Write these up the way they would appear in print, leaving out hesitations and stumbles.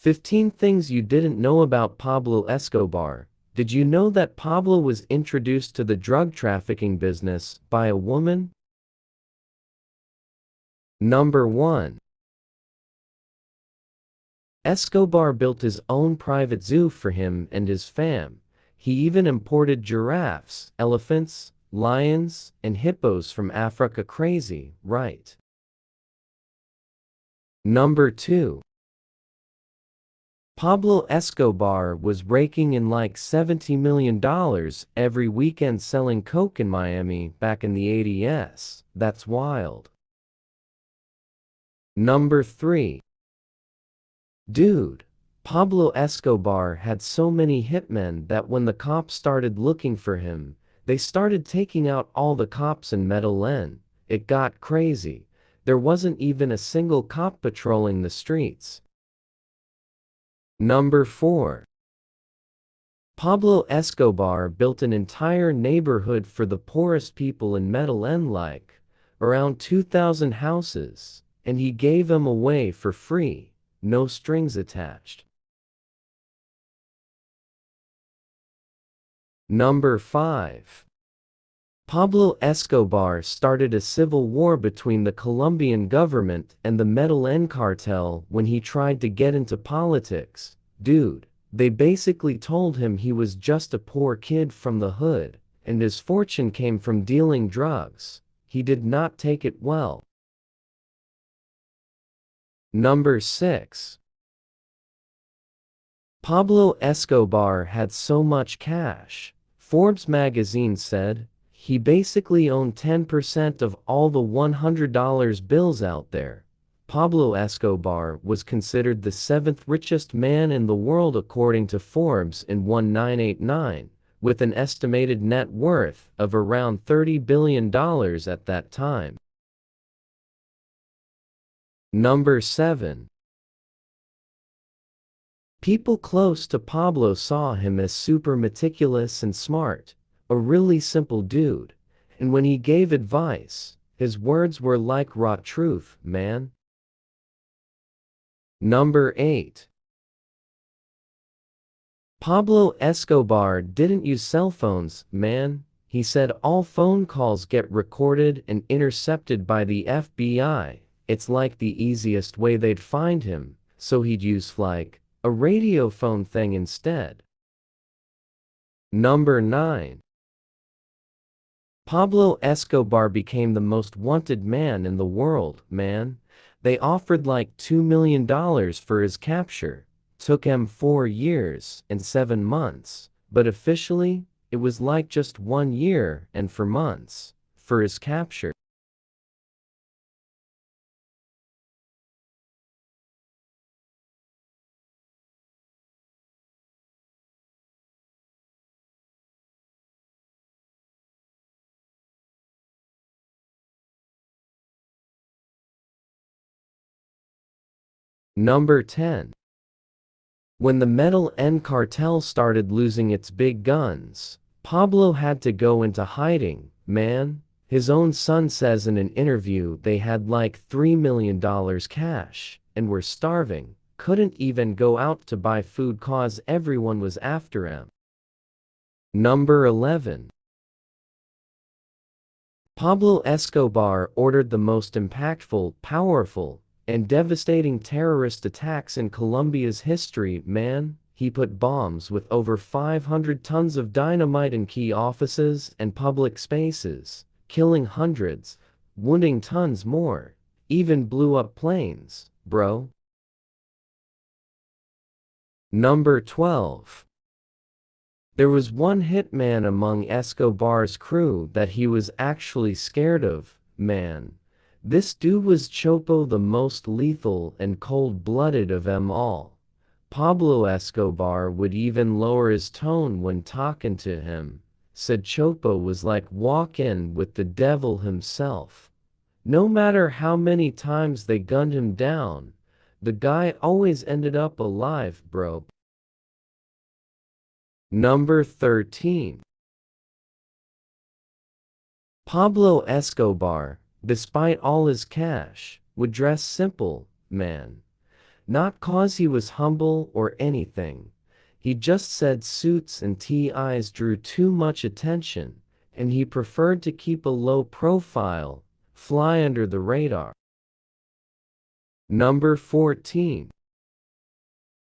15 Things You Didn't Know About Pablo Escobar. Did you know that Pablo was introduced to the drug trafficking business by a woman? Number 1. Escobar built his own private zoo for him and his fam. He even imported giraffes, elephants, lions, and hippos from Africa. Crazy, right? Number 2. Pablo Escobar was raking in like $70 million every weekend selling coke in Miami back in the 80s. That's wild. Number 3. Dude, Pablo Escobar had so many hitmen that when the cops started looking for him, they started taking out all the cops in Medellin. It got crazy. There wasn't even a single cop patrolling the streets. Number 4. Pablo Escobar built an entire neighborhood for the poorest people in Medellin, like around 2,000 houses, and he gave them away for free, no strings attached. Number 5. Pablo Escobar started a civil war between the Colombian government and the Medellin cartel when he tried to get into politics. Dude, they basically told him he was just a poor kid from the hood, and his fortune came from dealing drugs. He did not take it well. Number 6. Pablo Escobar had so much cash, Forbes magazine said, he basically owned 10% of all the $100 bills out there. Pablo Escobar was considered the 7th richest man in the world according to Forbes in 1989, with an estimated net worth of around $30 billion at that time. Number 7. People close to Pablo saw him as super meticulous and smart, a really simple dude, and when he gave advice, his words were like raw truth, man. Number 8. Pablo Escobar didn't use cell phones, man. He said all phone calls get recorded and intercepted by the FBI. It's like the easiest way they'd find him, so he'd use like a radio phone thing instead. Number 9. Pablo Escobar became the most wanted man in the world, man. They offered like $2 million for his capture. Took him 4 years and 7 months, but officially, it was like just 1 year and 4 months for his capture. Number 10. When the Medellin cartel started losing its big guns, Pablo had to go into hiding, man. His own son says in an interview they had like $3 million cash and were starving, couldn't even go out to buy food cause everyone was after him. Number 11. Pablo Escobar ordered the most impactful, powerful, and devastating terrorist attacks in Colombia's history, man. He put bombs with over 500 tons of dynamite in key offices and public spaces, killing hundreds, wounding tons more, even blew up planes, bro. Number 12. There was one hitman among Escobar's crew that he was actually scared of, man. This dude was Chopo, the most lethal and cold-blooded of them all. Pablo Escobar would even lower his tone when talking to him. Said Chopo was like walking with the devil himself. No matter how many times they gunned him down, the guy always ended up alive, bro. Number 13. Pablo Escobar, despite all his cash, would dress simple, man. Not 'cause he was humble or anything. He just said suits and ties drew too much attention, and he preferred to keep a low profile, fly under the radar. Number 14.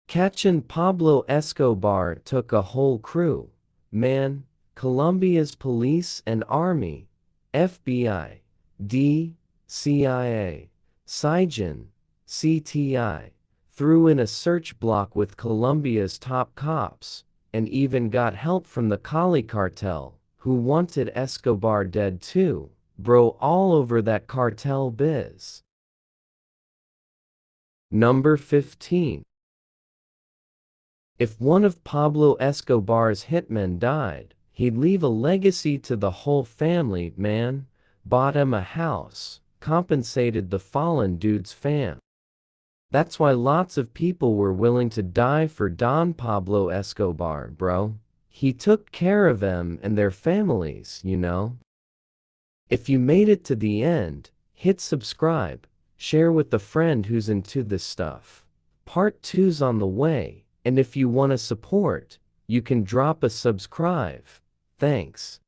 Catching Pablo Escobar took a whole crew. Man, Colombia's police and army, FBI, CIA, SIGIN, CTI, threw in a search block with Colombia's top cops, and even got help from the Cali cartel, who wanted Escobar dead too. Bro, all over that cartel biz. Number 15. If one of Pablo Escobar's hitmen died, he'd leave a legacy to the whole family, man. Bought him a house, compensated the fallen dude's fam. That's why lots of people were willing to die for Don Pablo Escobar, bro. He took care of them and their families, you know. If you made it to the end, hit subscribe, share with a friend who's into this stuff. Part 2's on the way, and if you want to support, you can drop a subscribe. Thanks.